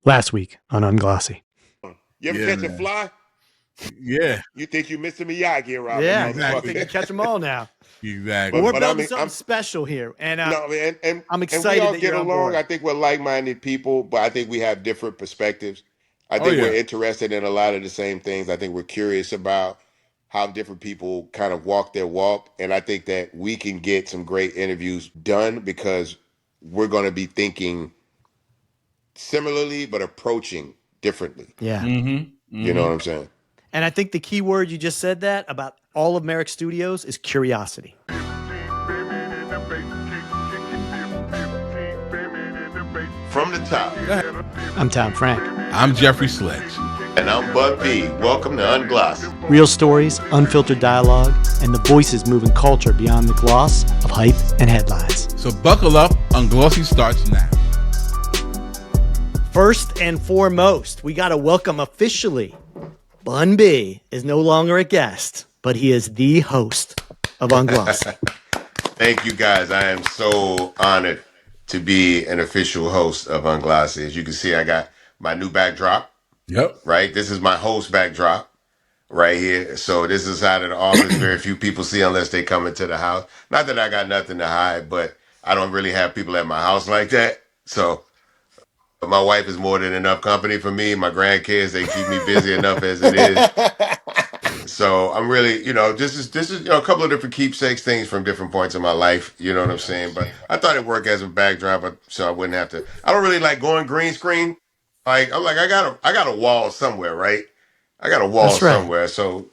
last week on Unglossy. You ever Yeah, catch a man. fly? Yeah, You think you Mr. Miyagi around Yeah, the exactly. I think you motherfucker. catch them all now. exactly. We're But I building mean, something special here, and no, man, I'm and we excited all that get you're on along. board. I think we're like-minded people, but I think we have different perspectives. I Oh think we're yeah. interested in a lot of the same things. I think we're curious about how different people kind of walk their walk, and I think that we can get some great interviews done because we're going to be thinking similarly but approaching differently. Yeah. You know what I'm saying? And I think the key word you just said that about all of Merrick Studios is curiosity. From the top. I'm Tom Frank. I'm Jeffrey Sledge. And I'm Bun B. Welcome to Unglossy. Real stories, unfiltered dialogue, and the voices moving culture beyond the gloss of hype and headlines. So buckle up, Unglossy starts now. First and foremost, we got to welcome officially Bun B is no longer a guest, but he is the host of Unglossy. Thank you guys. I am so honored to be an official host of Unglossy. As you can see, I got my new backdrop, Yep. right? This is my host backdrop right here. So this is out of the office. Very few people see unless they come into the house. Not that I got nothing to hide, but I don't really have people at my house like that. So my wife is more than enough company for me. My grandkids, they keep me busy enough as it is. So I'm really, this is a couple of different keepsakes, things from different points in my life. You know what I'm saying? But I thought it'd work as a backdrop, so I wouldn't have to. I don't really like going green screen. Like I'm like I got a wall somewhere, right? I got a wall That's right. somewhere. So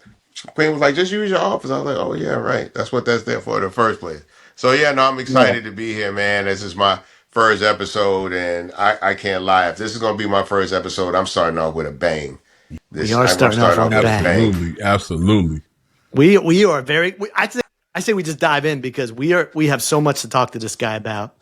Queen was like, just use your office. I was like, oh yeah, right. That's what that's there for in the first place. So yeah, no, I'm Yeah. excited to be here, man. This is my first episode, and I can't lie. If this is gonna be my first episode, I'm starting off with a bang. We are I'm starting off starting on off the with a bang. bang. Absolutely. We are very. I say we just dive in because we have so much to talk to this guy about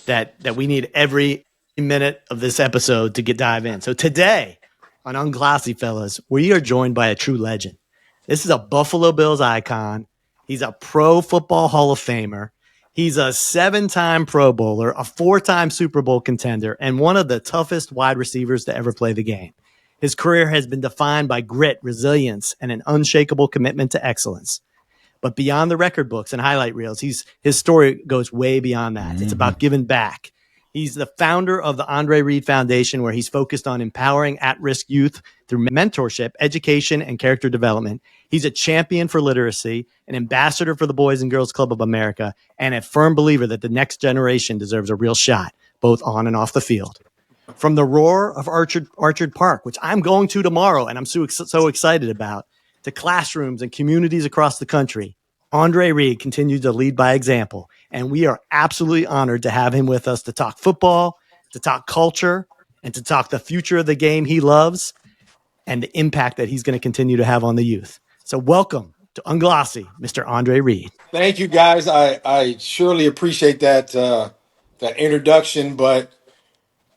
that we need every minute of this episode to dive in. So today on Unglossy, fellas, we are joined by a true legend. This is a Buffalo Bills icon. He's a Pro Football Hall of Famer. He's a 7-time Pro Bowler, a 4-time Super Bowl contender, and one of the toughest wide receivers to ever play the game. His career has been defined by grit, resilience, and an unshakable commitment to excellence. But beyond the record books and highlight reels, his story goes way beyond that. It's about giving back. He's the founder of the Andre Reed Foundation, where he's focused on empowering at-risk youth through mentorship, education, and character development. He's a champion for literacy, an ambassador for the Boys and Girls Club of America, and a firm believer that the next generation deserves a real shot, both on and off the field. From the roar of Orchard Park, which I'm going to tomorrow and I'm so excited about, to classrooms and communities across the country, Andre Reed continues to lead by example. And we are absolutely honored to have him with us to talk football, to talk culture, and to talk the future of the game he loves and the impact that he's going to continue to have on the youth. So welcome to Unglossy, Mr. Andre Reed. Thank you, guys. I surely appreciate that introduction. But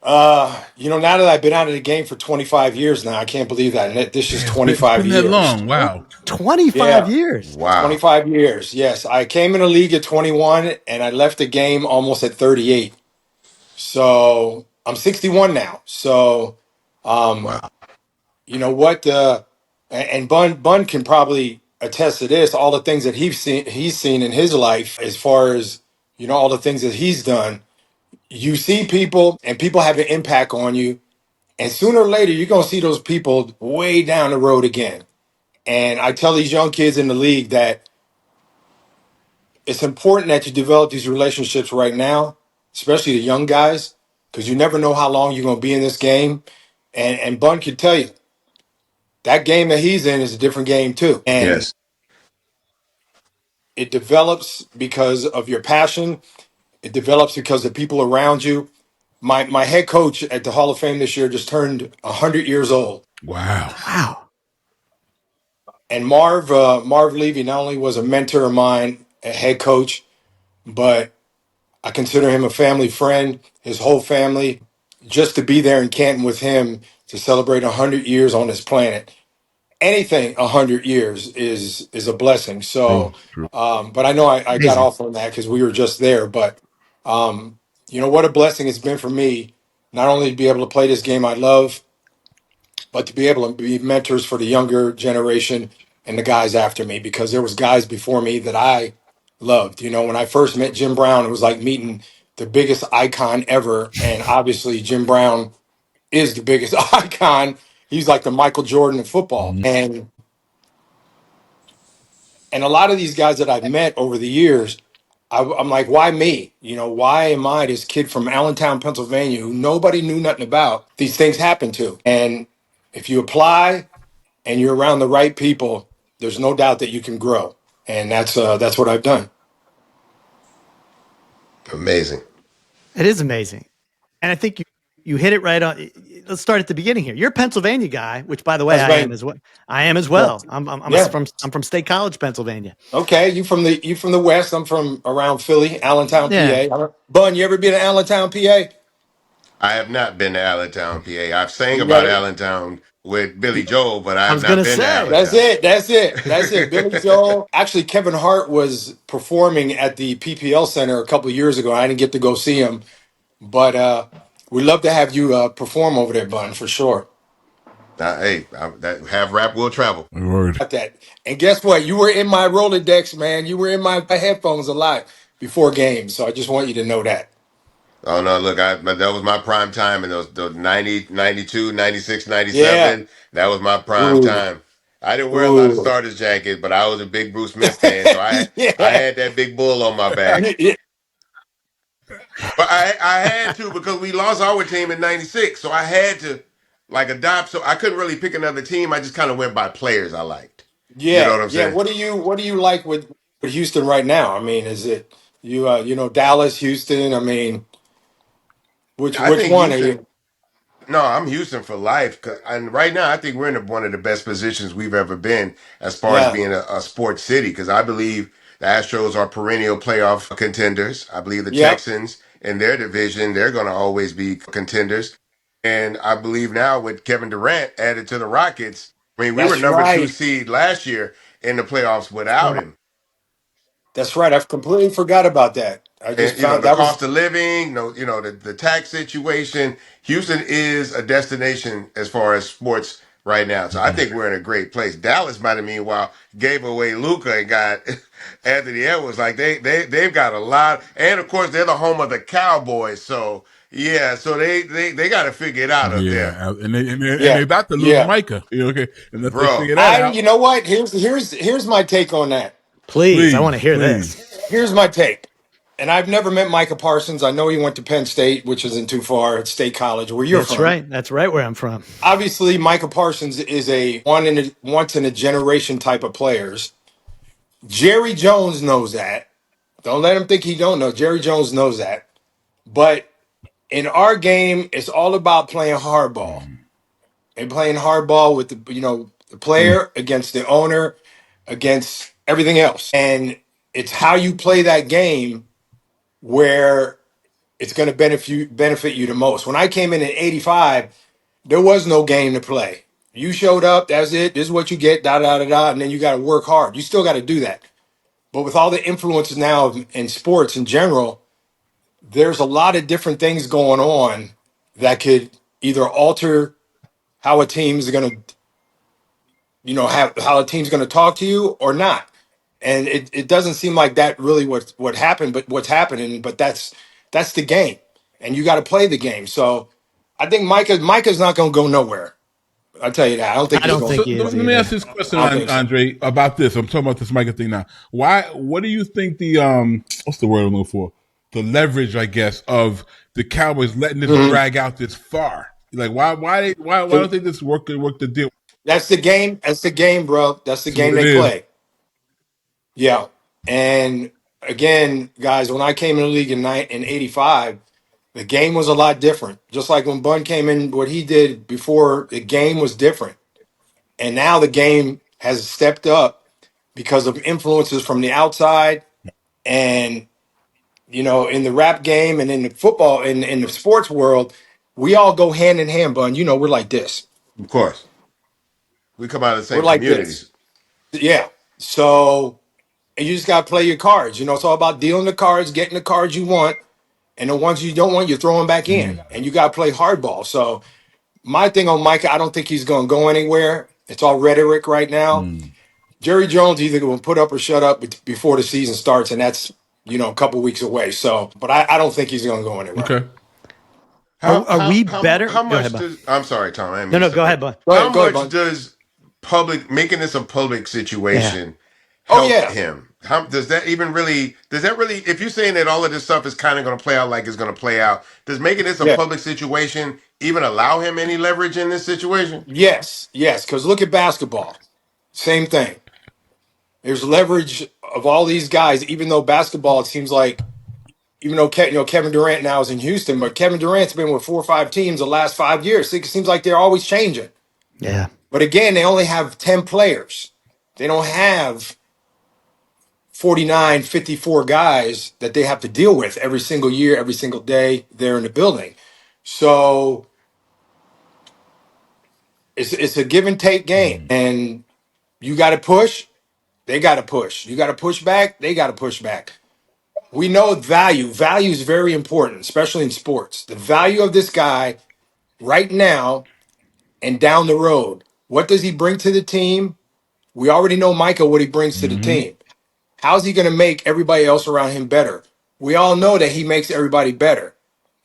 now that I've been out of the game for 25 years now, I can't believe that. This is It's 25 been that years. long. Wow. 25 Yeah, years. Wow. 25 years. Yes, I came in the league at 21, and I left the game almost at 38. So I'm 61 now. So Wow. you know what? And Bun can probably attest to this. All the things that he's seen in his life, as far as all the things that he's done. You see people, and people have an impact on you, and sooner or later you're gonna see those people way down the road again. And I tell these young kids in the league that it's important that you develop these relationships right now, especially the young guys, because you never know how long you're gonna be in this game. And Bun can tell you that game that he's in is a different game too. And Yes. it develops because of your passion. It develops because of people around you. My head coach at the Hall of Fame this year just turned 100 years old. Wow. Wow. And Marv Levy not only was a mentor of mine, a head coach, but I consider him a family friend, his whole family. Just to be there in Canton with him to celebrate 100 years on this planet. Anything 100 years is a blessing. True. So, True. but I know I got Amazing. off on that because we were just there. But what a blessing it's been for me not only to be able to play this game I love, but to be able to be mentors for the younger generation and the guys after me, because there was guys before me that I loved. You know, when I first met Jim Brown, it was like meeting the biggest icon ever. And obviously Jim Brown is the biggest icon. He's like the Michael Jordan of football. Mhm. And a lot of these guys that I've met over the years, I'm like, why me? You know, why am I this kid from Allentown, Pennsylvania, who nobody knew nothing about? These things happen to. And if you apply and you're around the right people, there's no doubt that you can grow. And that's what I've done. Amazing. It is amazing. And I think you hit it right on. Let's start at the beginning here. You're a Pennsylvania guy, which, by the way, I am Pennsylvania. as well. I am as Yeah. well. Yeah. I'm from State College, Pennsylvania. Okay. You from the West. I'm from around Philly, Allentown, Yeah, PA. Bun, you ever been to Allentown, PA? I have not been to Allentown, PA. I've sang You about got it. Allentown with Billy Joel, but I I have was not gonna been to say. That's Allentown. it. That's it. That's it. Billy Joel. Actually, Kevin Hart was performing at the PPL Center a couple of years ago. I didn't get to go see him, but we'd love to have you perform over there, Bun, for sure. Hey, that have rap will travel. Word. Got that. And guess what? You were in my Rolodex, man. You were in my headphones a lot before games. So I just want you to know that. Oh no, look, that was my prime time in those 90, 92, 96, Yeah. 97. That was my prime Ooh. time. I didn't wear a lot of Ooh. starters jackets, but I was a big Bruce Smith fan, so I Yeah. had that big bull on my back. Yeah. But I had to because we lost our team in 96, so I had to like adopt. So I couldn't really pick another team. I just kind of went by players I liked. You know Yeah. what I'm Yeah. saying? What do you like with Houston right now? I mean, is it Dallas, Houston? I mean, I which think one are Houston. you? No, I'm Houston for life. And right now, I think we're in one of the best positions we've ever been as far as Yeah. being a sports city. Because I believe the Astros are perennial playoff contenders. I believe the Yep. Texans in their division, they're going to always be contenders. And I believe now with Kevin Durant added to the Rockets, I mean, we were That's number two right. seed last year in the playoffs without him. That's right. I've completely forgot about that. I just And you know found the that was cost of living, no, the tax situation. Houston is a destination as far as sports right now. So I think we're in a great place. Dallas might have meanwhile gave away Luca and got Anthony Edwards. Like they've got a lot, and of course they're the home of the Cowboys. So yeah, so they got to figure it out up there, Yeah, and they yeah. about to lose Yeah. Micah. Okay, unless they bro. figure that You out. know what? Here's my take on that. Please, I want to Please, hear this. please. Here's my take. And I've never met Micah Parsons. I know he went to Penn State, which isn't too far at State College, where you're That's from. right. That's right where I'm from. Obviously, Micah Parsons is a once in a generation type of players. Jerry Jones knows that. Don't let him think he don't know. Jerry Jones knows that. But in our game, it's all about playing hardball and playing hardball with the player against the owner, against everything else. And it's how you play that game where it's going to benefit you the most. When I came in 85, there was no game to play. You showed up, that's it. This is what you get, da da da da, and then you got to work hard. You still got to do that. But with all the influences now in sports in general, there's a lot of different things going on that could either alter how a team's going to, have how a team's going to talk to you or not. And it doesn't seem like that really what happened, but what's happening. But that's the game, and you got to play the game. So I think Micah's not going to go nowhere. I'll tell you that. I don't think I he's don't going. think So he let is me ask either. this question, I don't think so. Andre, about this. I'm talking about this Micah thing now. Why? What do you think the what's the word I'm looking for? The leverage, I guess, of the Cowboys letting this Mhm. drag out this far. Like why don't they just work the deal? That's the game. That's the game, bro. That's the This is what game it they is. play. Yeah. And again, guys, when I came in the league in '85, the game was a lot different. Just like when Bun came in, what he did before, the game was different. And now the game has stepped up because of influences from the outside. And, in the rap game and in the football, in the sports world, we all go hand in hand, Bun. We're like this. Of course, we come out of the We're same like this. communities. Yeah. So, and you just got to play your cards. It's all about dealing the cards, getting the cards you want, And the ones you don't want, you're throwing back in. And you got to play hardball. So my thing on Micah, I don't think he's going to go anywhere. It's all rhetoric right now. Jerry Jones either going to put up or shut up before the season starts, and that's a couple weeks away. So, but I don't think he's going to go anywhere. Okay. Are we better? How Go ahead, much Bun. does? I'm sorry, Tom. I didn't No, mean to no, step go in. ahead, Bun. How Go ahead, much Bun. does making this a public situation Oh help yeah, him? How does that really? If you're saying that all of this stuff is kind of going to play out like it's going to play out, does making this a yeah, public situation even allow him any leverage in this situation? yes. Because look at basketball, same thing. There's leverage of all these guys, even though basketball, it seems like, even though Kevin Durant now is in Houston, but Kevin Durant's been with 4 or 5 teams the last 5 years. It seems like they're always changing. Yeah. But again, they only have 10 players. They don't have 49, 54 guys that they have to deal with every single year, every single day they're in the building. So it's a give and take game. And you got to push, they got to push. You got to push back, they got to push back. We know value. Value is very important, especially in sports. The value of this guy right now and down the road. What does he bring to the team? We already know Micah what he brings to the team. How's he going to make everybody else around him better? We all know that he makes everybody better.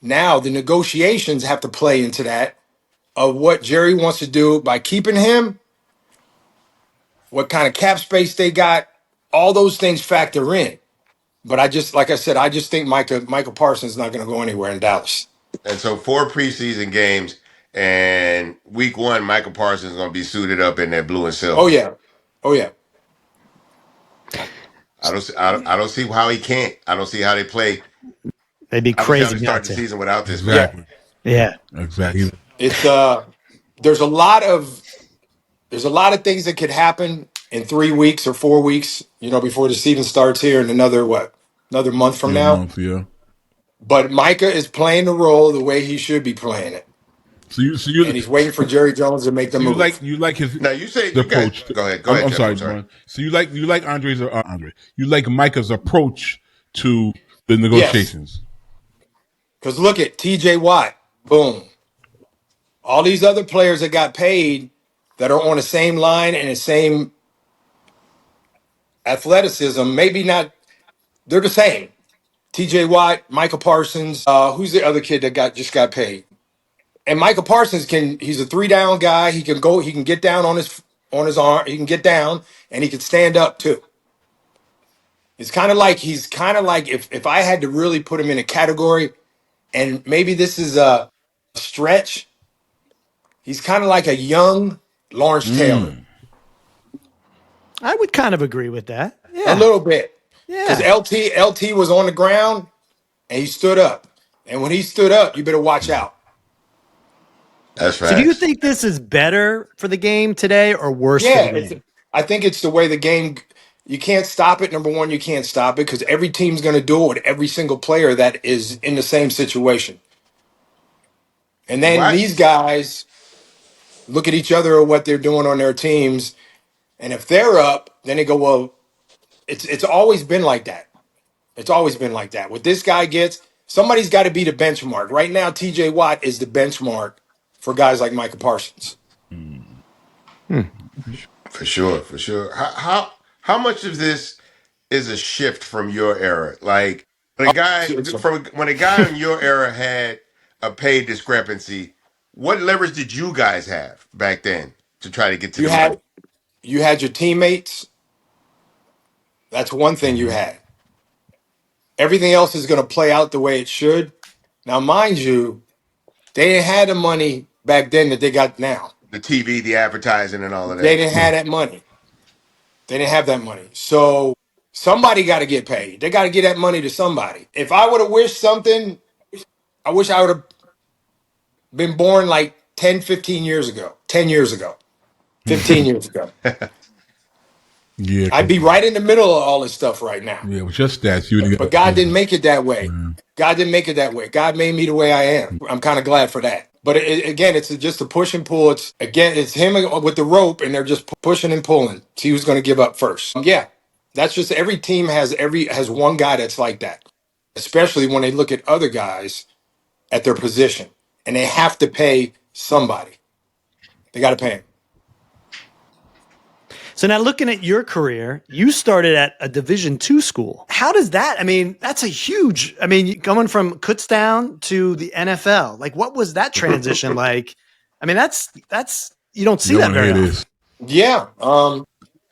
Now the negotiations have to play into that of what Jerry wants to do by keeping him, what kind of cap space they got. All those things factor in. But like I said, I just think Micah Parsons is not going to go anywhere in Dallas. And so 4 preseason games, and week 1, Michael Parsons is going to be suited up in that blue and Oh silver. yeah, oh yeah. I don't see how he can't. I don't see how they play. They'd be I don't see how crazy they start not the to. season without this guy. Yeah. Exactly. Yeah. Exactly. It's there's a lot of things that could happen in 3 weeks or 4 weeks, before the season starts here in another month from Yeah, now. month. Yeah. But Micah is playing the role the way he should be playing it. So you And he's waiting for Jerry Jones to make the move. you like his Now you say you got. approach. Go ahead, I'm Jeff. sorry, I'm sorry. man. So you like Andre. You like Micah's approach to the Yes. negotiations. Because look at TJ Watt. Boom. All these other players that got paid that are on the same line and the same athleticism, maybe not, they're the same. TJ Watt, Micah Parsons, who's the other kid that just got paid? And Micah Parsons he's a 3-down guy. He can get down on his arm, he can get down and he can stand up too. He's kind of like if I had to really put him in a category, and maybe this is a stretch, he's kind of like a young Lawrence Taylor. I would kind of agree with that. A Yeah. little bit. Because Yeah. LT was on the ground and he stood up. And when he stood up, you better watch out. That's So do you facts. think this is better for the game today or worse for the Yeah, game? I think it's the way the game. You can't stop it. Number one, you can't stop it because every team's going to do it with every single player that is in the same situation. And then What? these guys look at each other or what they're doing on their teams, and if they're up, then they go, "Well, it's always been like that. It's always been like that. What this guy gets, somebody's got to be the benchmark. Right now, T.J. Watt is the benchmark for guys like Micah Parsons. For sure, for sure. How much of this is a shift from your era? Like when a guy in your era had a pay discrepancy, what leverage did you guys have back then to try to get to You the money? had you had your teammates. That's one thing you had. Everything else is going to play out the way it should. Now, mind you, they didn't have the money back then that they got now. The TV, the advertising, and all of They that. didn't have that money. They didn't have that money. So somebody got to get paid. They got to get that money to somebody. If I would have wished something, I wish I would have been born like 10, 15 years ago, 10 years ago, 15 years ago. Yeah, I'd be right in the middle of all this stuff right now. yeah. With your stats, you would But get. God Yeah. didn't make it that way. God didn't make it that way. God made me the way I am. I'm kind of glad for that. But again, it's just a push and pull. It's him with the rope, and they're just pushing and pulling. See who's going to give up first. Yeah, that's just every team has one guy that's like that. especially when they look at other guys at their position, and they have to pay somebody. They got to pay him. So now looking at your career, you started at a Division II school. How does that? I mean, that's a huge. I mean, going from Kutztown to the NFL. Like, what was that transition like? I mean, that's you don't see that very often. Yeah.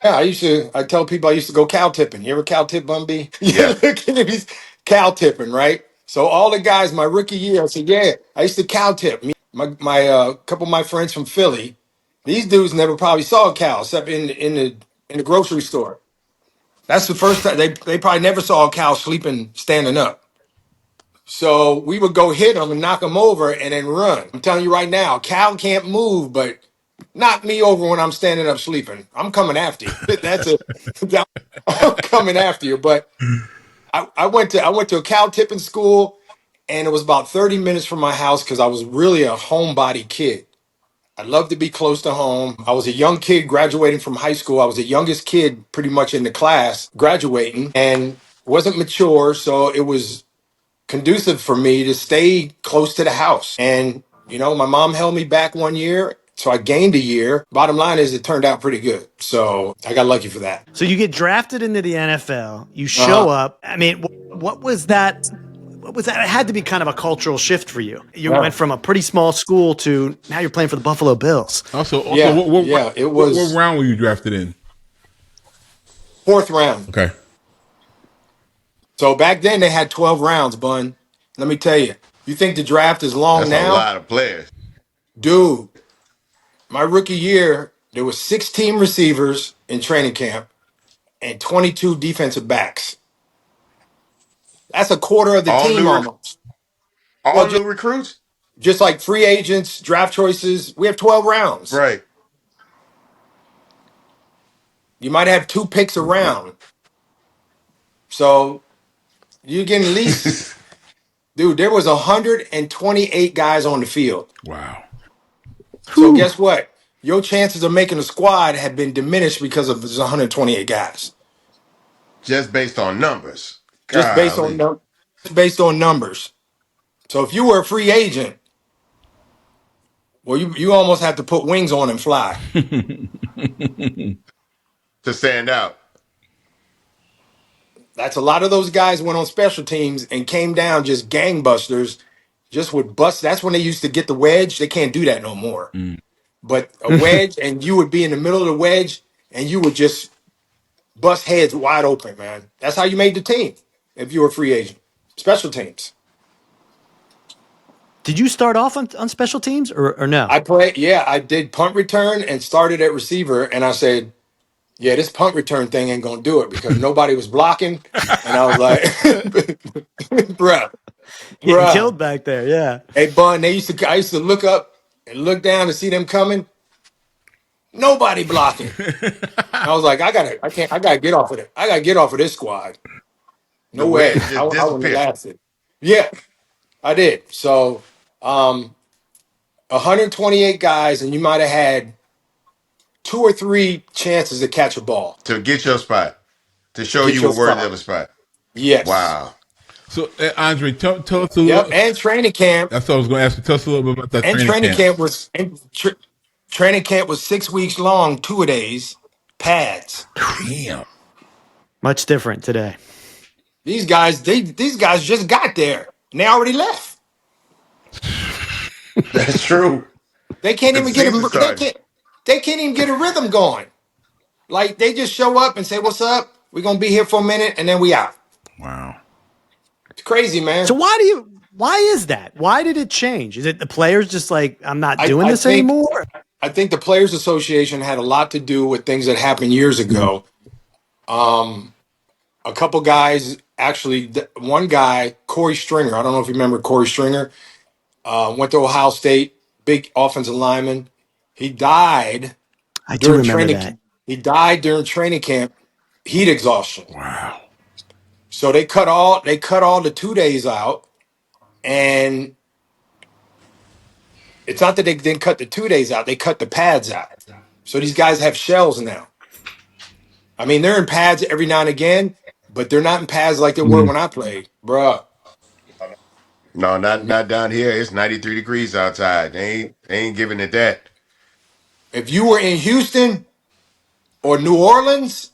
Yeah, I tell people I used to go cow tipping. You ever cow tip, Bun B? Yeah. Look at these cow tipping, right? So all the guys, my rookie year, I said, yeah, I used to cow tip. My couple of my friends from Philly, these dudes never probably saw a cow except in the grocery store. That's the first time they probably never saw a cow sleeping standing up. So we would go hit them and knock them over and then run. I'm telling you right now, a cow can't move, but knock me over when I'm standing up sleeping. I'm coming after you. I'm coming after you. But I went to a cow tipping school, and it was about 30 minutes from my house because I was really a homebody kid. I loved to be close to home. I was a young kid graduating from high school. I was the youngest kid pretty much in the class graduating and wasn't mature. So it was conducive for me to stay close to the house. And, my mom held me back 1 year. So I gained a year. Bottom line is it turned out pretty good. So I got lucky for that. So you get drafted into the NFL. You Uh-huh. show up. I mean, what was that? What was that? It had to be kind of a cultural shift for you. You Yeah. went from a pretty small school to now you're playing for the Buffalo Bills. Also, Yeah, it was what round were you drafted in? 4th round. Okay. So back then they had 12 rounds, Bun. Let me tell you, you think the draft is long That's a now? lot of players. Dude, my rookie year, there was 16 receivers in training camp and 22 defensive backs. That's a quarter of the All team new, almost. all Well, new recruits. just like free agents, draft choices, we have 12 rounds. Right. You might have 2 picks a round. So you get at least, dude, there was 128 guys on the field. Wow. So guess what? Your chances of making a squad have been diminished because of this 128 guys. Just based on numbers. Just Golly. based on numbers. So if you were a free agent, well, you almost have to put wings on and fly. To stand out. That's a lot of those guys went on special teams and came down just gangbusters, just would bust. That's when they used to get the wedge. They can't do that no more. But a wedge, and you would be in the middle of the wedge, and you would just bust heads wide open, man. That's how you made the team if you were a free agent. Special teams. Did you start off on special teams or no? I did punt return and started at receiver, and I said, yeah, this punt return thing ain't gonna do it because nobody was blocking. And I was like, bruh, Getting bruh. killed back there, yeah. Hey, Bun, I used to look up and look down to see them coming. Nobody blocking. I was like, I gotta get off of it. I gotta get off of this squad. The No way. wedge I just wouldn't have disappeared. lasted. Yeah, I did. So 128 guys, and you might have had 2 or 3 chances to catch a ball. To get your spot. To show Get you your were worthy spot. of a spot. Yes. Wow. So, Andre, tell us a Yep. little. And training camp. That's what I was going to ask you. Tell us a little bit about that And training camp. training camp was 6 weeks long, 2-a-days, pads. Damn. Much different today. These guys just got there and they already left. That's true. They can't The even get season started. they can't even get a rhythm going. Like they just show up and say, "What's up? We're gonna be here for a minute and then we out." Wow. It's crazy, man. So why is that? Why did it change? Is it the players just like, I'm not doing I this think anymore? I think the Players Association had a lot to do with things that happened years ago. A couple guys, actually, one guy, Corey Stringer. I don't know if you remember Corey Stringer. Went to Ohio State, big offensive lineman. He died I do during remember training. that. He died during training camp, heat exhaustion. Wow. So they cut all the 2 days out, and it's not that they didn't cut the 2 days out; they cut the pads out. So these guys have shells now. I mean, they're in pads every now and again, but they're not in pads like they were when I played, bruh. No, not down here. It's 93 degrees outside. They ain't giving it that. If you were in Houston or New Orleans,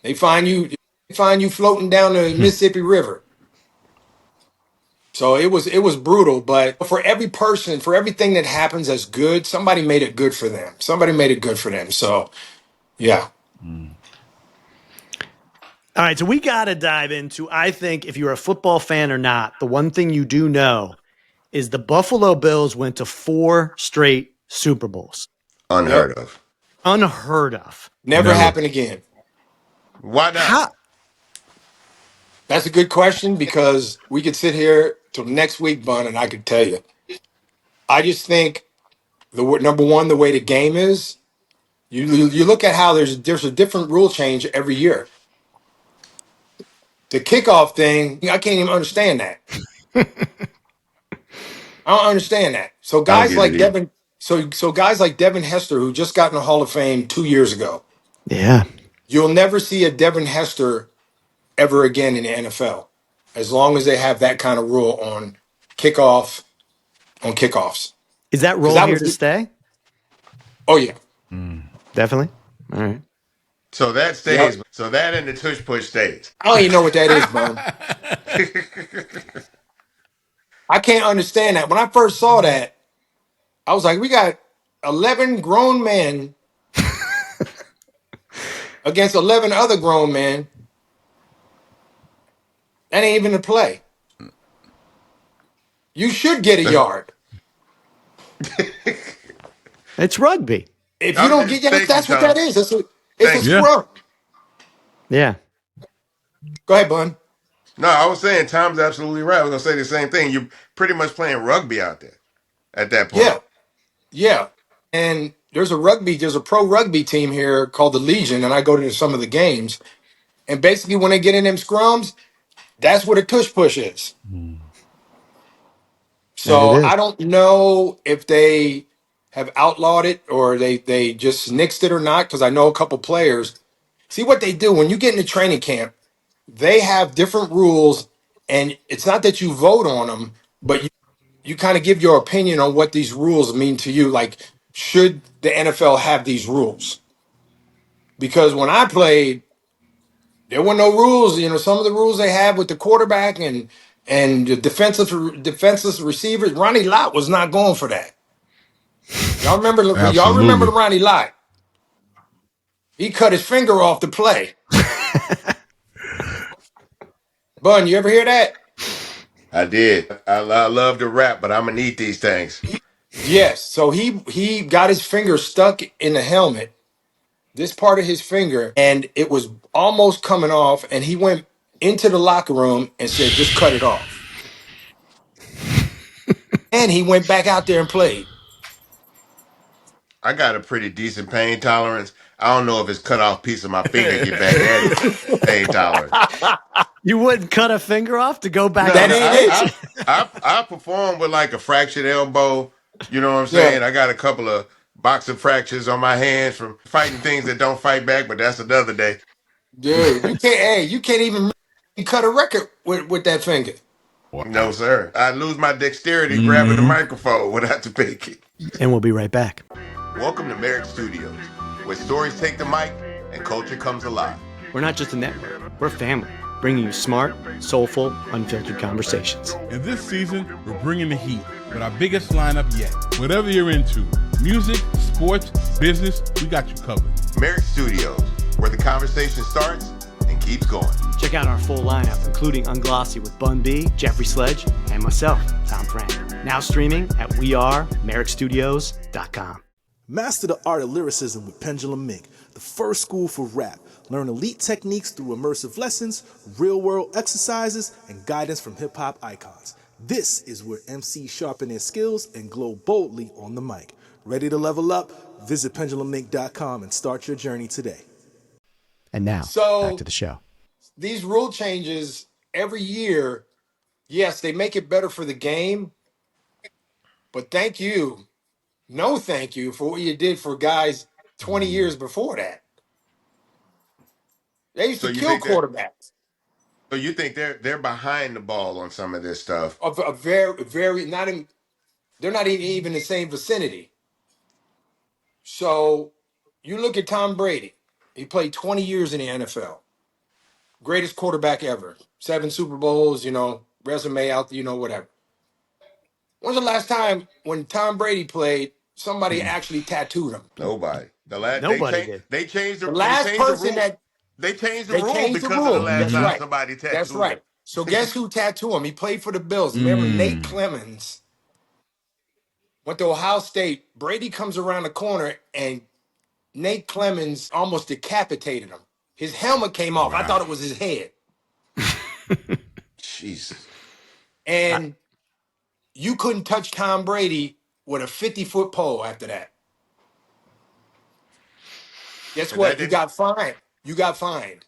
they find you floating down the Mississippi River. So it was brutal, but for every person, for everything that happens as good, somebody made it good for them. Somebody made it good for them. So yeah. All right, so we got to dive into, I think, if you're a football fan or not, the one thing you do know is the Buffalo Bills went to 4 straight Super Bowls. Unheard of. Unheard of. Never happen again. Why not? How? That's a good question because we could sit here till next week, Bun, and I could tell you. I just think number one, the way the game is, you look at how there's a different rule change every year. The kickoff thing, I can't even understand that. I don't understand that. So I don't guys get like it either. Devin, so guys like Devin Hester, who just got in the Hall of Fame 2 years ago, Yeah. you'll never see a Devin Hester ever again in the NFL, as long as they have that kind of rule on kickoffs. Is that role That here was to stay? oh yeah, Definitely. All right. So that yep. stays. So that and the tush push stays. I don't even know what that is, Bone. I can't understand that. When I first saw that, I was like, we got 11 grown men against 11 other grown men. That ain't even a play. You should get a yard. It's rugby. If you don't get, yeah, Thank you, that's what that Tom. is. It's a Thank you. Yeah. scrum. Yeah. Go ahead, Bun. No, I was saying Tom's absolutely right. I was gonna say the same thing. You're pretty much playing rugby out there at that point. Yeah, yeah. And there's a pro rugby team here called the Legion, and I go to some of the games. And basically, when they get in them scrums, that's what a tush push is. And it So is. I don't know if they have outlawed it or they just nixed it or not, because I know a couple players. See what they do when you get into training camp, they have different rules, and it's not that you vote on them, but you kind of give your opinion on what these rules mean to you. Like, should the NFL have these rules? Because when I played, there were no rules. You know, some of the rules they had with the quarterback and the defenseless receivers. Ronnie Lott was not going for that. Y'all remember? Y'all remember Absolutely. Ronnie Lott? He cut his finger off the play. Bun, you ever hear that? I did. I love to rap, but I'm gonna need these things. Yes. So he got his finger stuck in the helmet, this part of his finger, and it was almost coming off. And he went into the locker room and said, "Just cut it off." And he went back out there and played. I got a pretty decent pain tolerance. I don't know if it's cut off piece of my finger get back at it. Pain tolerance. You wouldn't cut a finger off to go back No, to That no. the ain't I it. stage? I I perform with like a fractured elbow. You know what I'm Yeah, saying? I got a couple of boxing fractures on my hands from fighting things that don't fight back, but that's another day. dude, you can't. Hey, you can't even cut a record with that finger. No, Wow. sir. I lose my dexterity grabbing the microphone without the pinky. And we'll be right back. Welcome to Merrick Studios, where stories take the mic and culture comes alive. We're not just a network, we're family, bringing you smart, soulful, unfiltered conversations. And this season, we're bringing the heat with our biggest lineup yet. Whatever you're into, music, sports, business, we got you covered. Merrick Studios, where the conversation starts and keeps going. Check out our full lineup, including Unglossy with Bun B, Jeffrey Sledge, and myself, Tom Frank. Now streaming at wearemerrickstudios.com. Master the art of lyricism with Pendulum Mink, the first school for rap. Learn elite techniques through immersive lessons, real-world exercises, and guidance from hip-hop icons. This is where MCs sharpen their skills and glow boldly on the mic. Ready to level up? Visit pendulummink.com and start your journey today. And now, So back to the show. these rule changes every year, yes, they make it better for the game, but thank you. No, thank you for what you did for guys 20 years before that. They used So to you kill think that quarterbacks. So you think they're behind the ball on some of this stuff? A very, very not in. They're not even in the same vicinity. So you look at Tom Brady. He played 20 years in the NFL. Greatest quarterback ever. 7 Super Bowls, resume out, whatever. When's the last time when Tom Brady played, somebody actually tattooed him? Nobody. The last Nobody did. they changed The they last changed the person rule. that They changed the they rule changed the because of the rule. last That's time right. somebody That's tattooed him. right. So guess who tattooed him? He played for the Bills. Remember Nate Clemens went to Ohio State. Brady comes around the corner and Nate Clemens almost decapitated him. His helmet came off. I thought it was his head. Jesus. And you couldn't touch Tom Brady with a 50-foot pole after that. Guess And that what? You didn't got fined. You got fined.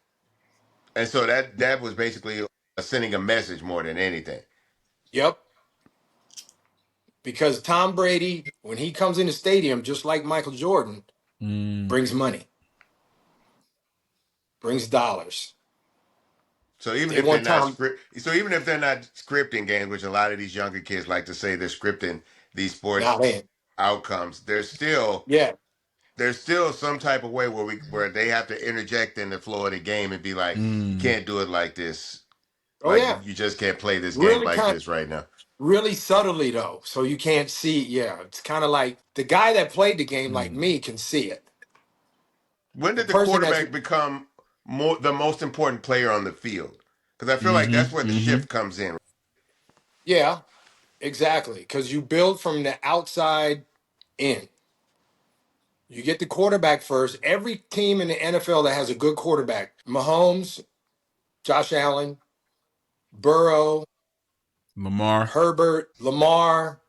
and so that was basically sending a message more than anything. Yep. Because Tom Brady, when he comes in the stadium, just like Michael Jordan, brings money, brings dollars. So even They if they're want not Tom. script so even if they're not scripting games, which a lot of these younger kids like to say they're scripting these Nah, sports man. outcomes, Yeah. there's still some type of way where they have to interject in the flow of the game and be like, you can't do it like this. Oh, Like yeah. you just can't play this game Really like kind this right now. really subtly though. So you can't see. Yeah. It's kind of like the guy that played the game like me can see it. When The did the person that's quarterback become the most important player on the field? Because I feel like that's where the shift comes in. yeah, exactly. Because you build from the outside in. You get the quarterback first. Every team in the NFL that has a good quarterback, Mahomes, Josh Allen, Burrow, Lamar. Herbert, Lamar,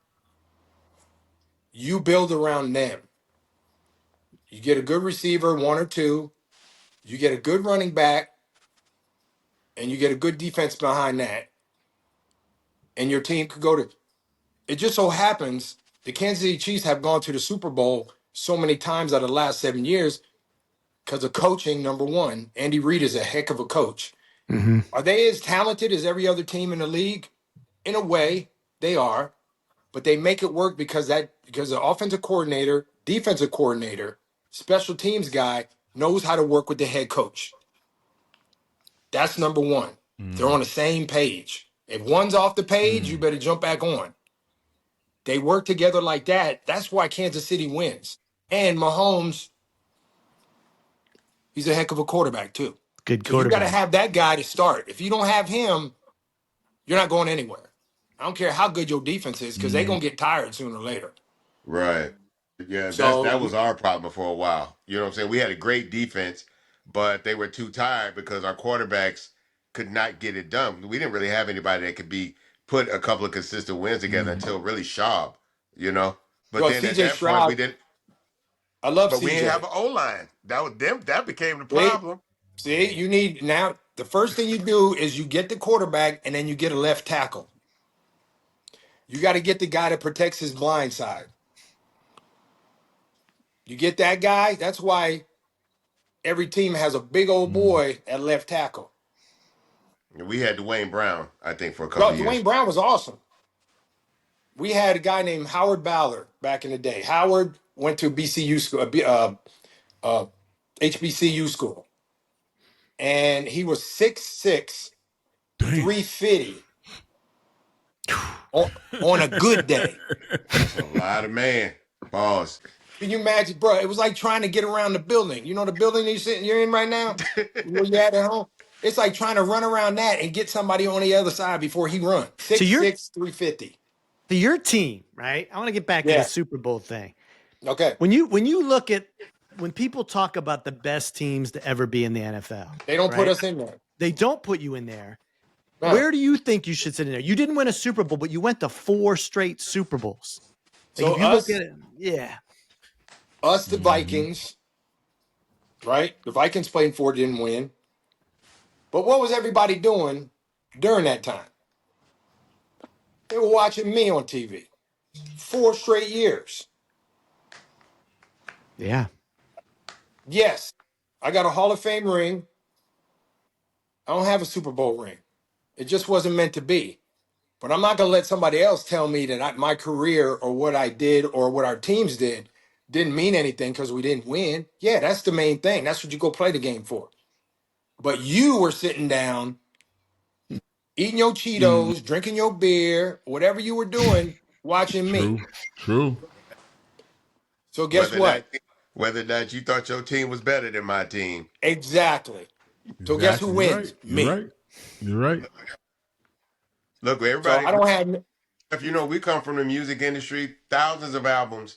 you build around them. You get a good receiver, one or two, you get a good running back, and you get a good defense behind that, and your team could go to. It just so happens the Kansas City Chiefs have gone to the Super Bowl so many times out of the last 7 years because of coaching, number one. Andy Reid is a heck of a coach. Mm-hmm. Are they as talented as every other team in the league? In a way, they are, but they make it work because the offensive coordinator, defensive coordinator, special teams guy knows how to work with the head coach. That's number one. They're on the same page. If one's off the page, you better jump back on. They work together like that. That's why Kansas City wins. And Mahomes, he's a heck of a quarterback too. Good So you got to quarterback. have that guy to start. If you don't have him, you're not going anywhere. I don't care how good your defense is because they're going to get tired sooner or later. Right. Yeah, So that was our problem for a while. You know what I'm saying? We had a great defense, but they were too tired because our quarterbacks could not get it done. We didn't really have anybody that could be put a couple of consistent wins together until really Schaub, you know. But Well, then at CJ that point we Stroud, didn't. I love But we didn't have CJ. an O line. That was them. That became the See, problem. see, you need now. The first thing you do is you get the quarterback, and then you get a left tackle. You got to get the guy that protects his blind side. You get that guy. That's why every team has a big old boy at left tackle. We had Dwayne Brown, I think, for a couple Bro, of Dwayne years. Brown was awesome. We had a guy named Howard Ballard back in the day. Howard went to BCU school, HBCU school, and he was 6'6", Damn. 350 on a good day. That's a lot of man. Pause. Can you imagine, bro? It was like trying to get around the building. You know the building you're in right now? Where you at home? It's like trying to run around that and get somebody on the other side before he runs. So 6'6", 350. your team, right? I want to get back to the Yeah. Super Bowl thing. Okay. When you look at when people talk about the best teams to ever be in the NFL, They don't put right? us in there. They don't put you in there. No. Where do you think you should sit in there? You didn't win a Super Bowl, but you went to 4 straight Super Bowls. Like So if you look at it, yeah. the Vikings, right? The Vikings played 4, didn't win. But what was everybody doing during that time? They were watching me on TV. 4 straight years. Yeah. Yes, I got a Hall of Fame ring. I don't have a Super Bowl ring. It just wasn't meant to be. But I'm not going to let somebody else tell me that my career or what I did or what our teams didn't mean anything because we didn't win. Yeah, that's the main thing. That's what you go play the game for. But you were sitting down, eating your Cheetos, drinking your beer, whatever you were doing, watching me. True. So guess what? Whether or not you thought your team was better than my team. Exactly. So guess who wins? Me. You're right. Look, So everybody, I don't have. if you know, we come from the music industry. Thousands of albums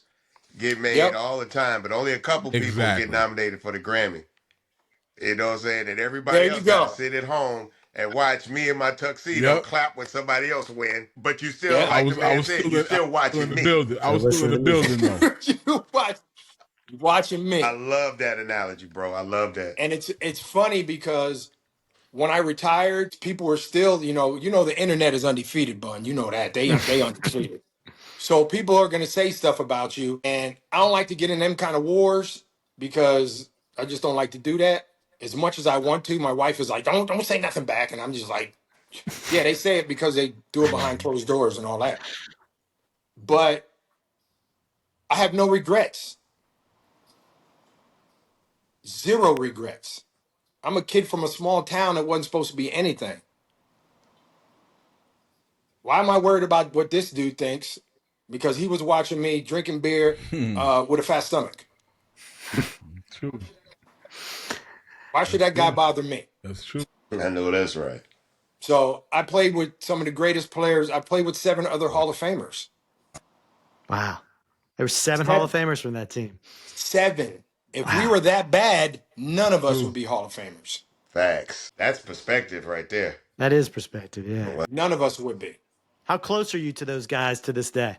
get made Yep. all the time, but only a couple people get nominated for the Grammy. You know what I'm saying? And everybody There you else got to go. sit at home and watch me in my tuxedo clap when somebody else win. But you still, Yeah. like the man said, you still watching me. I was still in the building though. You watching I me. love that analogy, bro. I love that. And it's funny because when I retired, people were still, the internet is undefeated, Bun. You know that. They undefeated. So people are gonna say stuff about you. And I don't like to get in them kind of wars because I just don't like to do that. As much as I want to, my wife is like, don't say nothing back. And I'm just like, yeah, they say it because they do it behind closed doors and all that. But I have no regrets. Zero regrets. I'm a kid from a small town that wasn't supposed to be anything. Why am I worried about what this dude thinks? Because he was watching me drinking beer with a fat stomach. True. Why should that guy bother me? That's true. I know that's right. So I played with some of the greatest players. I played with 7 other Hall of Famers. Wow. There were 7 Hall of Famers from that team. 7. If we were that bad, none of us would be Hall of Famers. Facts. That's perspective right there. That is perspective, yeah. None of us would be. How close are you to those guys to this day?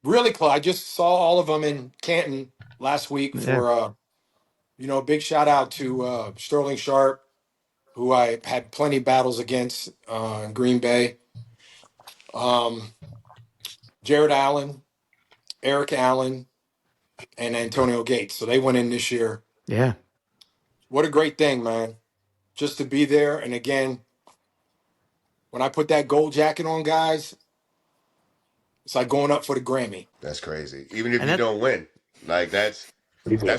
Really close. I just saw all of them in Canton last week for, a big shout out to Sterling Sharp, who I had plenty of battles against in Green Bay. Jared Allen, Eric Allen, and Antonio Gates. So they went in this year. Yeah. What a great thing, man. Just to be there. And again, when I put that gold jacket on, guys, it's like going up for the Grammy. That's crazy. Even if you don't win, like that's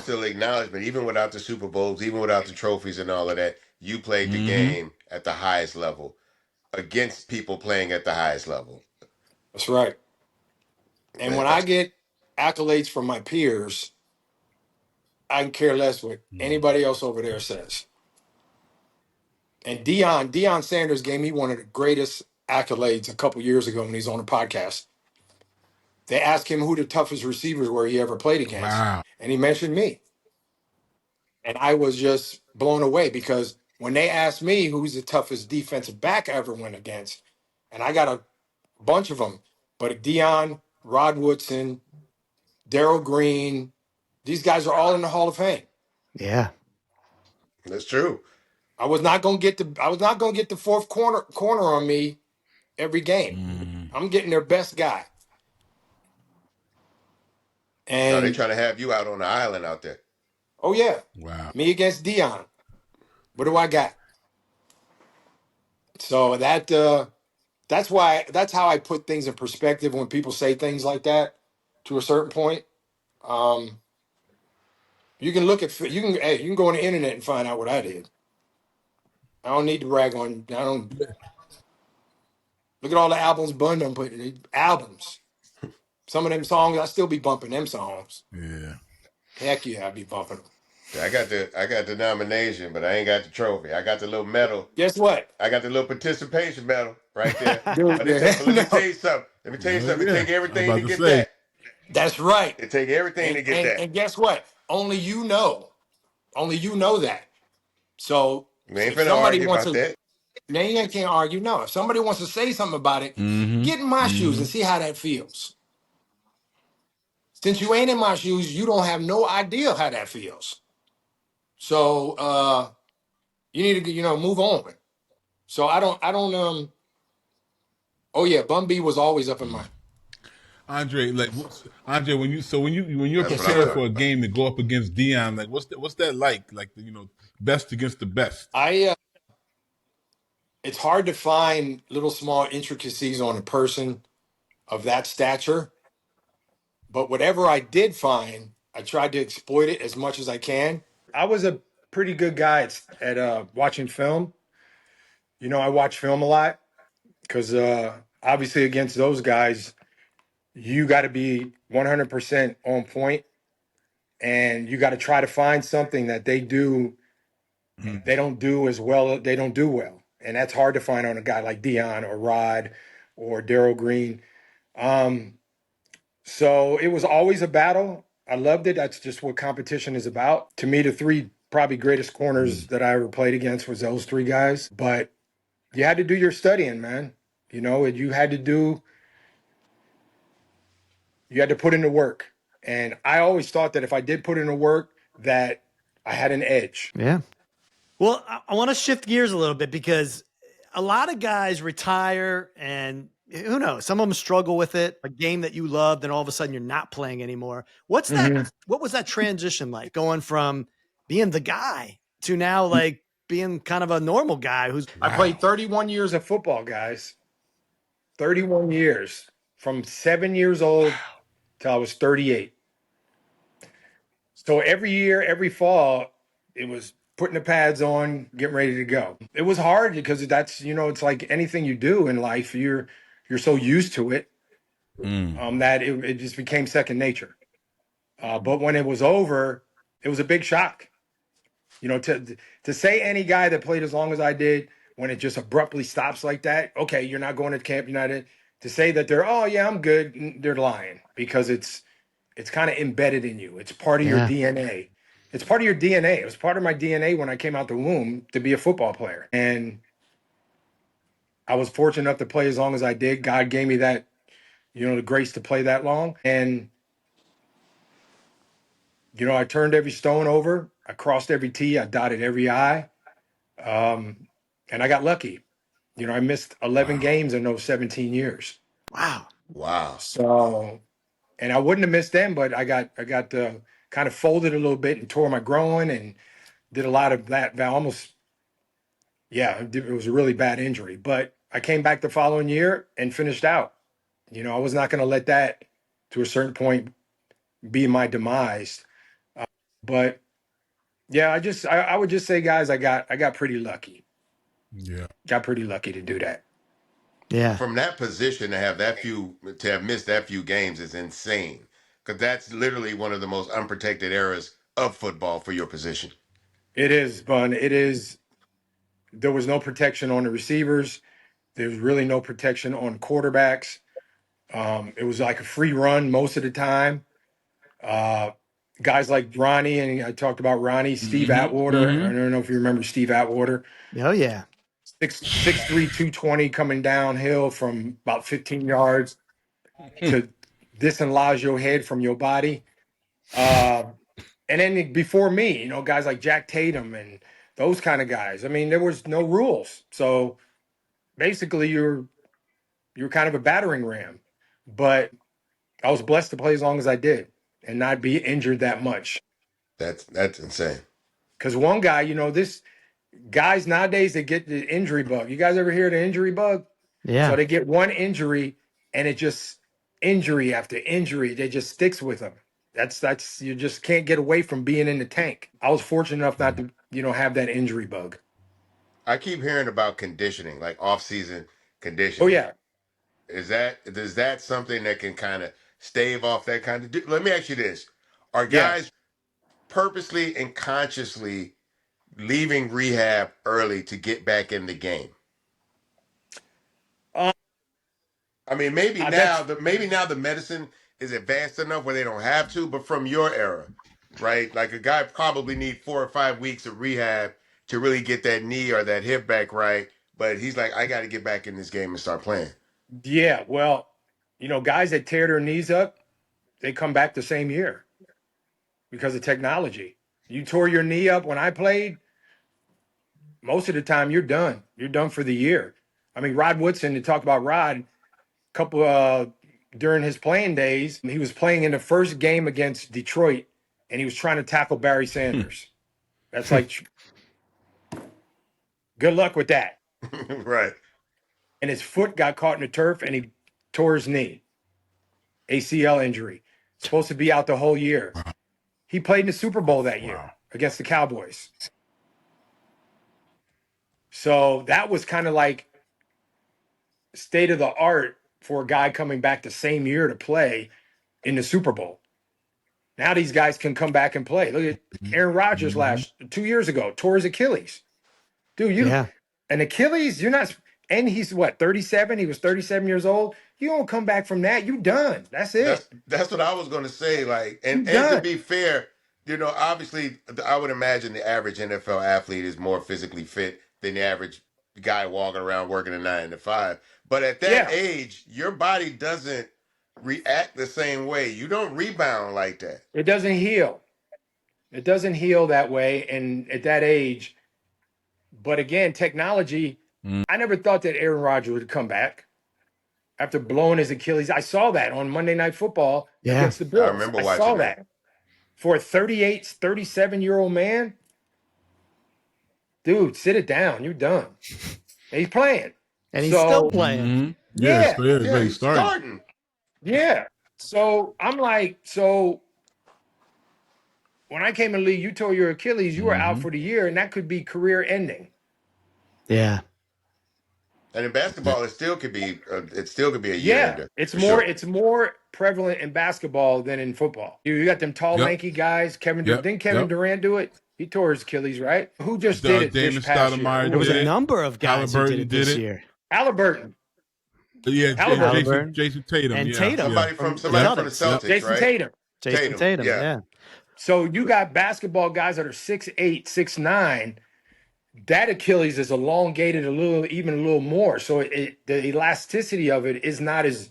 still acknowledgement. Even without the Super Bowls, even without the trophies and all of that, you played the game at the highest level against people playing at the highest level. That's right. And when I get accolades from my peers, I can care less what anybody else over there says. And Deion Sanders gave me one of the greatest accolades a couple years ago when he's on a podcast. They asked him who the toughest receivers were he ever played against. Wow. And he mentioned me. And I was just blown away because when they asked me who's the toughest defensive back I ever went against, and I got a bunch of them, but Deion, Rod Woodson, Darrell Green, these guys are all in the Hall of Fame. Yeah. That's true. I was not gonna get the fourth corner on me every game. I'm getting their best guy. No, they And trying to have you out on the island out there. oh yeah, Wow. me against Deion. What do I got? So that's how I put things in perspective when people say things like that to a certain point. You can go on the internet and find out what I did. I don't need to brag on. I don't look at all the albums Bun done put in. Albums. Some of them songs I still be bumping them songs. Yeah. Heck yeah, I be bumping them. I got the nomination, but I ain't got the trophy. I got the little medal. Guess what? I got the little participation medal right there. Dude, But let me tell you something. Let me tell you something. It take everything to get that. That's right. It take everything to get that. And guess what? Only you know. Only you know that. So We ain't if finna somebody argue wants about to, that. now you can't argue. No, if somebody wants to say something about it, get in my shoes and see how that feels. Since you ain't in my shoes, you don't have no idea how that feels. So you need to, move on. So I don't oh yeah, Bun B was always up in my Andre, when you're That's what preparing I'm for a talking game to go up against Deion, like what's that like? Like best against the best. It's hard to find little small intricacies on a person of that stature, but whatever I did find, I tried to exploit it as much as I can. I was a pretty good guy at watching film. You know, I watch film a lot because obviously against those guys, you got to be 100% on point, and you got to try to find something that they don't do as well. They don't do well, and that's hard to find on a guy like Deion or Rod or Darrell Green. So it was always a battle. I loved it. That's just what competition is about. To me, the three probably greatest corners that I ever played against was those three guys. But you had to do your studying, man. You know, you had to put in the work. And I always thought that if I did put in the work, that I had an edge. Yeah. Well, I want to shift gears a little bit because a lot of guys retire and who knows, some of them struggle with it. A game that you loved and all of a sudden you're not playing anymore. What's that? What was that transition like going from being the guy to now like being kind of a normal guy who's I played 31 years of football, guys. 31 years from 7 years old till I was 38. So every year, every fall, it was putting the pads on, getting ready to go. It was hard because that's, you know, it's like anything you do in life, you're so used to it that it just became second nature. But when it was over, it was a big shock. You know, to say any guy that played as long as I did, when it just abruptly stops like that, okay, you're not going to Camp United. To say that they're, oh yeah, I'm good, they're lying because it's kind of embedded in you. It's part of your DNA. It's part of your DNA. It was part of my DNA when I came out the womb to be a football player. And I was fortunate enough to play as long as I did. God gave me that, you know, the grace to play that long. And, you know, I turned every stone over. I crossed every T. I dotted every I. And I got lucky. You know, I missed 11 games in those 17 years. wow. Wow. So, and I wouldn't have missed them, but I got kind of folded a little bit and tore my groin and did a lot of that. Almost, yeah, it was a really bad injury. But I came back the following year and finished out. You know, I was not going to let that, to a certain point, be my demise. But yeah, I would just say, guys, I got pretty lucky. Yeah. Got pretty lucky to do that. Yeah. From that position to have missed that few games is insane. Because that's literally one of the most unprotected eras of football for your position. It is, Bun. It is. There was no protection on the receivers. There's really no protection on quarterbacks. It was like a free run most of the time. Guys like Ronnie, and I talked about Ronnie, Steve Atwater. I don't know if you remember Steve Atwater. Oh yeah. 6'3", 220 coming downhill from about 15 yards to disenlage your head from your body. And then before me, you know, guys like Jack Tatum and those kind of guys. I mean, there was no rules. So basically you're kind of a battering ram. But I was blessed to play as long as I did and not be injured that much. That's insane. Because one guy, you know, this guys nowadays that get the injury bug. You guys ever hear the injury bug? So Yeah. they get one injury and it just injury after injury, they just sticks with them. That's you just can't get away from being in the tank. I was fortunate enough not to, you know, have that injury bug. I keep hearing about conditioning, like off-season Oh conditioning. yeah. Is that something that can kind of stave off that kind of? Let me ask you this: are Yeah. guys purposely and consciously leaving rehab early to get back in the game? Um, I mean, that's maybe now the medicine is advanced enough where they don't have to, but from your era, right? Like a guy probably need 4 or 5 weeks of rehab to really get that knee or that hip back right. But he's like, I got to get back in this game and start playing. yeah. Well, you know, guys that tear their knees up, they come back the same year because of technology. You tore your knee up when I played, most of the time you're done. You're done for the year. I mean, Rod Woodson, to talk about Rod, couple during his playing days, he was playing in the first game against Detroit and he was trying to tackle Barry Sanders. That's like good luck with that. Right. and his foot got caught in the turf and he tore his knee. ACL injury. Supposed to be out the whole year. He played in the Super Bowl that year against the Cowboys. So that was kind of like state of the art for a guy coming back the same year to play in the Super Bowl. Now these guys can come back and play. Look at Aaron Rodgers 2 years ago, tore his Achilles. Dude, an Achilles, you're not, and he's what, 37? He was 37 years old. You don't come back from that. You done. That's it. That's what I was going to say. Like, and to Done. be fair, obviously, I would imagine the average NFL athlete is more physically fit than the average guy walking around working a 9 to 5. But at that Yeah. age, your body doesn't react the same way. You don't rebound like that. It doesn't heal. It doesn't heal that way. And at that age, but again, technology, I never thought that Aaron Rodgers would come back after blowing his Achilles. I saw that on Monday Night Football against the I Bills. remember I watching saw that. that. For a 38, 37-year-old man, dude, sit it down. You're done. And he's playing. And he's still playing. Yeah. He's starting. Yeah. So I'm like, when I came in the league, you tore your Achilles, you were out for the year, and that could be career ending. Yeah. And in basketball, it still could be a year Yeah. ender. It's for more sure. it's more prevalent in basketball than in football. You got them tall, lanky guys. Didn't Kevin Durant do it? He tore his Achilles, right? Who just did it Damon this past year? Stoudemire There was did a it. number of guys who did it this year. Halliburton. Yeah, Halliburton. Jason Tatum. And Tatum. Somebody from the Celtics, Jason right? Tatum. Jason Tatum, yeah. So you got basketball guys that are 6'8", 6'9". That Achilles is elongated even a little more. So the elasticity of it is not as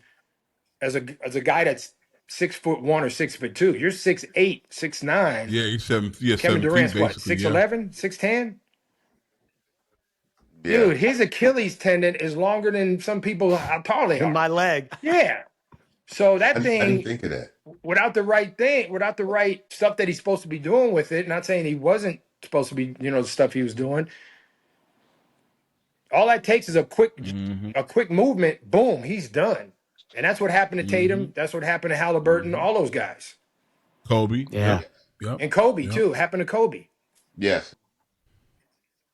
a guy that's 6'1" or 6'2". You're 6'8", 6'9". Yeah, he's 7. Yeah, Kevin 17, Durant's what, basically, 6'11", 6'10"? Yeah. Dude, his Achilles tendon is longer than some people how tall they are. My leg. Yeah. So that I thing, didn't think of that. without the right stuff that he's supposed to be doing with it, not saying he wasn't supposed to be, the stuff he was doing. All that takes is a quick movement. Boom, he's done. And that's what happened to Tatum. That's what happened to Halliburton. All those guys. Kobe. Yeah. Yep. And Kobe too. Happened to Kobe. Yes.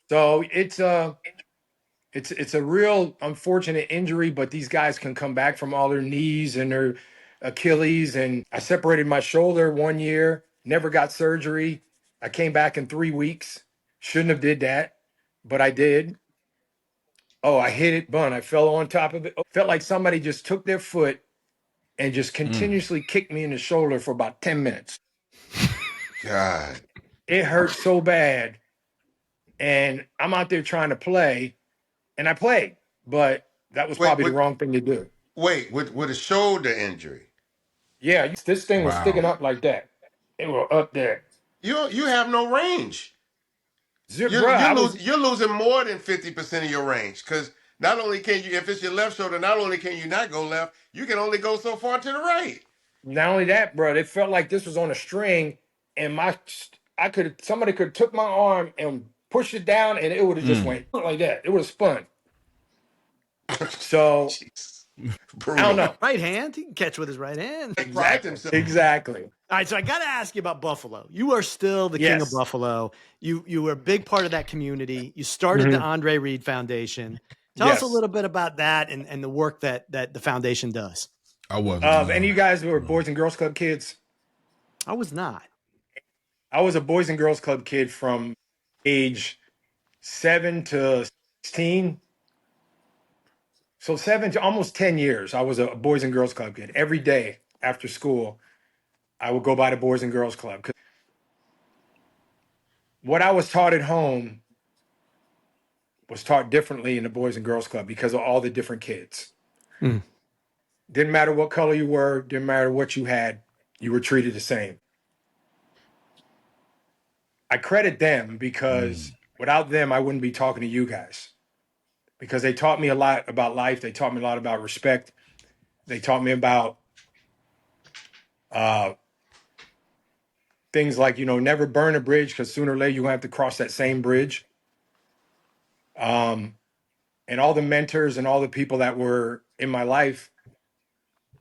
So it's a real unfortunate injury, but these guys can come back from all their knees and their Achilles. And I separated my shoulder 1 year, never got surgery. I came back in 3 weeks. Shouldn't have did that, but I did. Oh, I hit it, Bun. I fell on top of it. Felt like somebody just took their foot and just continuously kicked me in the shoulder for about 10 minutes. God. It hurt so bad. And I'm out there trying to play, and I played, but that was probably the wrong thing to do. Wait, with a shoulder injury? Yeah, this thing was sticking up like that. It was up there. You have no range. You're losing more than 50% of your range, because not only can you, if it's your left shoulder, not only can you not go left, you can only go so far to the right. Not only that, bro, it felt like this was on a string, and somebody could have took my arm and pushed it down, and it would have just went like that. It would have spun. So I don't know. Right hand, he can catch with his right hand. Exactly. All right, so I got to ask you about Buffalo. You are still the king of Buffalo. You were a big part of that community. You started the Andre Reed Foundation. Tell us a little bit about that and the work that the foundation does. I wasn't. And you guys were Boys and Girls Club kids? I was not. I was a Boys and Girls Club kid from age 7 to 16. So 7 to almost 10 years, I was a Boys and Girls Club kid. Every day after school, I would go by the Boys and Girls Club. 'Cause what I was taught at home was taught differently in the Boys and Girls Club because of all the different kids. Didn't matter what color you were, didn't matter what you had, you were treated the same. I credit them because without them, I wouldn't be talking to you guys. Because they taught me a lot about life. They taught me a lot about respect. They taught me about things like, never burn a bridge because sooner or later you're going to have to cross that same bridge. And all the mentors and all the people that were in my life,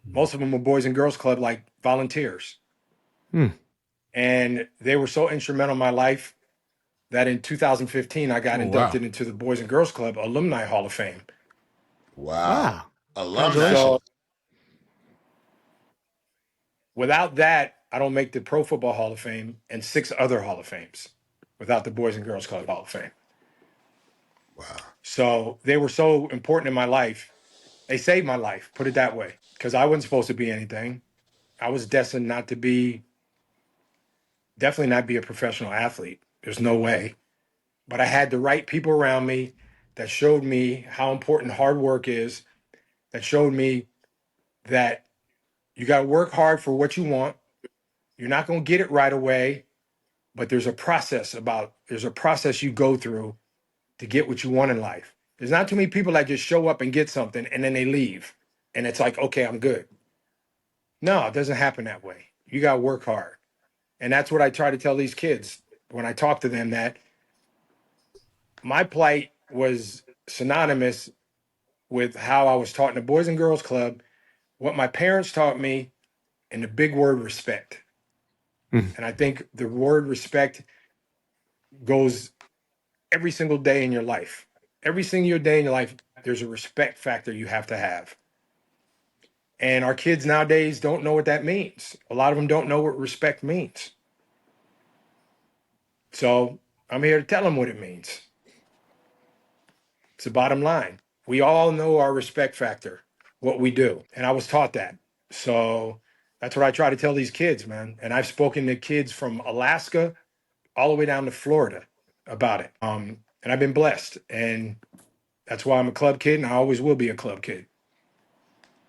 most of them were Boys and Girls Club, like volunteers. And they were so instrumental in my life that in 2015, I got inducted into the Boys and Girls Club Alumni Hall of Fame. Wow. Alumni. Congratulations. So without that, I don't make the Pro Football Hall of Fame and 6 other Hall of Fames without the Boys and Girls Club Hall of Fame. Wow. So they were so important in my life. They saved my life, put it that way, because I wasn't supposed to be anything. I was destined not to be, definitely not be a professional athlete. There's no way. But I had the right people around me that showed me how important hard work is, that showed me that you got to work hard for what you want. You're not going to get it right away, but there's a process you go through to get what you want in life. There's not too many people that just show up and get something and then they leave. And it's like, okay, I'm good. No, it doesn't happen that way. You got to work hard. And that's what I try to tell these kids when I talk to them, that my plight was synonymous with how I was taught in the Boys and Girls Club, what my parents taught me, and the big word respect. And I think the word respect goes every single day in your life. Every single day in your life, there's a respect factor you have to have. And our kids nowadays don't know what that means. A lot of them don't know what respect means. So I'm here to tell them what it means. It's the bottom line. We all know our respect factor, what we do. And I was taught that. So that's what I try to tell these kids, man. And I've spoken to kids from Alaska all the way down to Florida about it. And I've been blessed. And that's why I'm a club kid, and I always will be a club kid.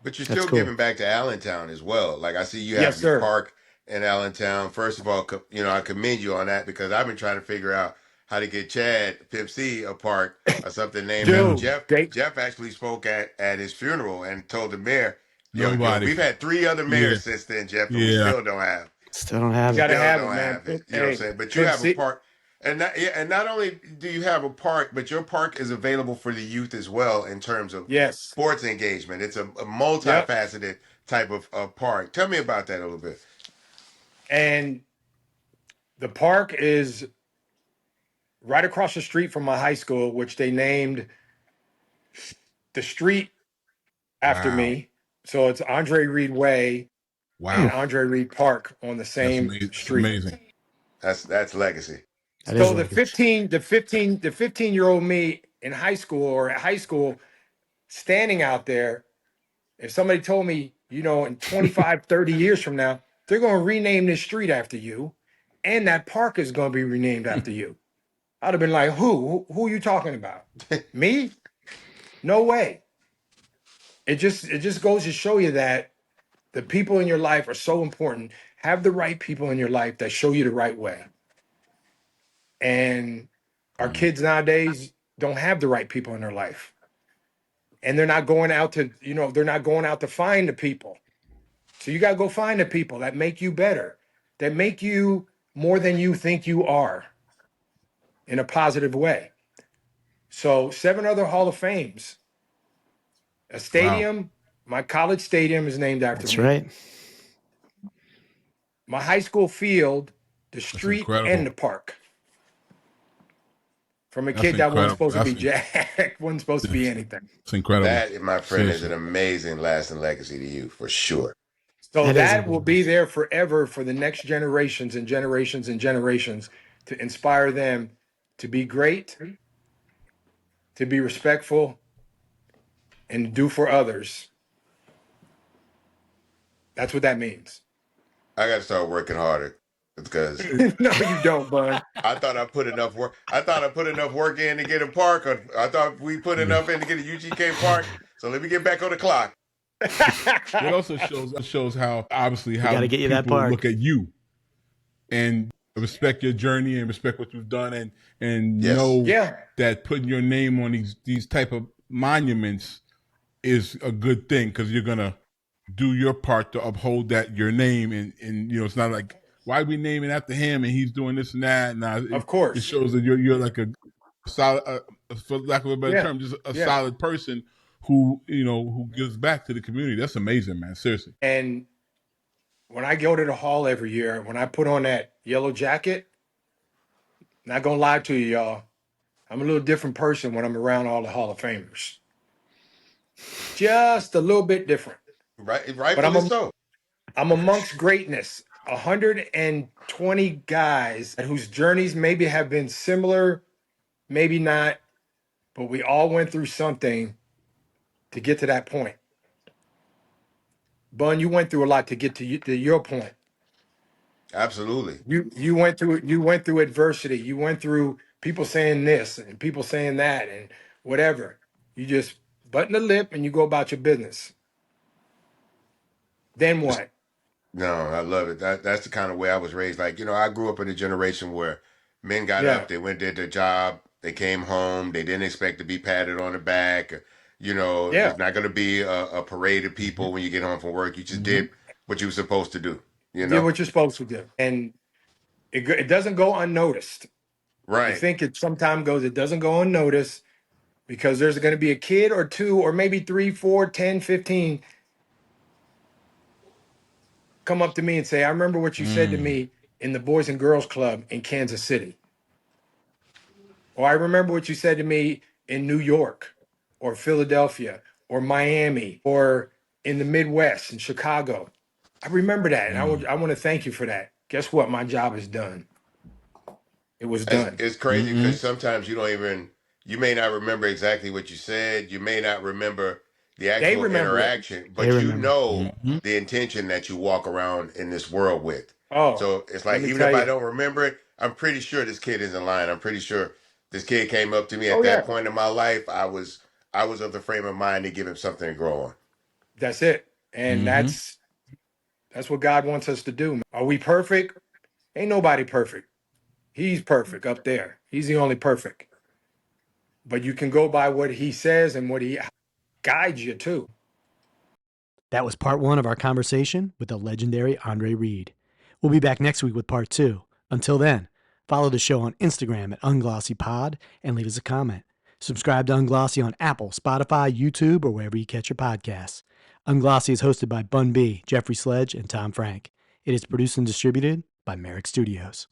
But you're That's still cool. giving back to Allentown as well. Like I see you Yes, have your sir. park in Allentown. First of all, I commend you on that because I've been trying to figure out how to get Chad Pip C a park or something named after Dude, Jeff. they, Jeff actually spoke at his funeral and told the mayor, yo, Nobody. we've had 3 other mayors since then, Jeff, and we still don't have. Still don't you have got it. to Still have it, don't man. have it. You know what I'm Hey, saying? But you Pip have a C- park. And not only do you have a park, but your park is available for the youth as well in terms of Yes. sports engagement. It's a Yep. multifaceted type of park. Tell me about that a little bit. And the park is right across the street from my high school, which they named the street after Wow. me. So it's Andre Reed Way and Wow. Andre Reed Park on the That's same amazing. It's street. amazing. That's legacy. That So is the like 15-year-old me in high school or at high school standing out there, if somebody told me, in 25, 30 years from now, they're going to rename this street after you and that park is going to be renamed after you. I'd have been like, who are you talking about? Me? No way. It just goes to show you that the people in your life are so important. Have the right people in your life that show you the right way. And our kids nowadays don't have the right people in their life. And they're not going out to find the people. So you got to go find the people that make you better, that make you more than you think you are in a positive way. So 7 other Hall of Fames, a stadium, my college stadium is named after That's me. right. My high school field, the That's street, incredible. and the park. From a That's kid that wasn't incredible. supposed to be Jack, wasn't supposed to be anything. It's incredible. That, my friend, is Seriously. an amazing lasting legacy to you for sure. So That is that will incredible. be there forever for the next generations and generations and generations to inspire them to be great, to be respectful, and to do for others. That's what that means. I got to start working harder because No, you don't, bud. I thought I put enough work. I thought I put enough work in to get a park. Or I thought we put enough in to get a UGK park. So let me get back on the clock. It also shows how obviously how gotta get you that people park. look at you and respect your journey and respect what you've done and Yes. know Yeah. that putting your name on these type of monuments is a good thing because you're gonna do your part to uphold your name and it's not like why are we naming after him and he's doing this and that. Nah, Of course. it shows that you're like a solid for lack of a better term, just a solid person who gives back to the community. That's amazing, man. Seriously. And when I go to the hall every year, when I put on that yellow jacket, not gonna lie to you, y'all, I'm a little different person when I'm around all the Hall of Famers. Just a little bit different. Right, But rightfully so. I'm amongst greatness. 120 guys whose journeys maybe have been similar, maybe not, but we all went through something to get to that point. Bun, you went through a lot to get to your point. Absolutely. You went through adversity. You went through people saying this and people saying that and whatever. You just button the lip and you go about your business. Then what? No, I love it. That's the kind of way I was raised. Like, I grew up in a generation where men got up, they went, did their job, they came home, they didn't expect to be patted on the back. There's not going to be a parade of people when you get home from work. You just did what you were supposed to do. You did what you're supposed to do. And it doesn't go unnoticed. Right. You think it sometimes goes, it doesn't go unnoticed because there's going to be a kid or two or maybe 3, 4, 10, 15 come up to me and say, I remember what you said to me in the Boys and Girls Club in Kansas City. Or I remember what you said to me in New York or Philadelphia or Miami or in the Midwest in Chicago. I remember that. And I want to thank you for that. Guess what? My job is done. It was done. It's crazy because sometimes you may not remember exactly what you said. You may not remember the They actual remember it. interaction, but you know the intention that you walk around in this world with. Oh, So it's let like, me even tell if I you. don't remember it, I'm pretty sure this kid isn't lying. I'm pretty sure this kid came up to me at Oh, that yeah. point in my life. I was of the frame of mind to give him something to grow on. That's it. And that's what God wants us to do. Are we perfect? Ain't nobody perfect. He's perfect up there. He's the only perfect. But you can go by what he says and what he guides you to. That was part 1 of our conversation with the legendary Andre Reed. We'll be back next week with part 2. Until then, follow the show on Instagram at UnglossyPod and leave us a comment. Subscribe to Unglossy on Apple, Spotify, YouTube, or wherever you catch your podcasts. Unglossy is hosted by Bun B, Jeffrey Sledge, and Tom Frank. It is produced and distributed by Merrick Studios.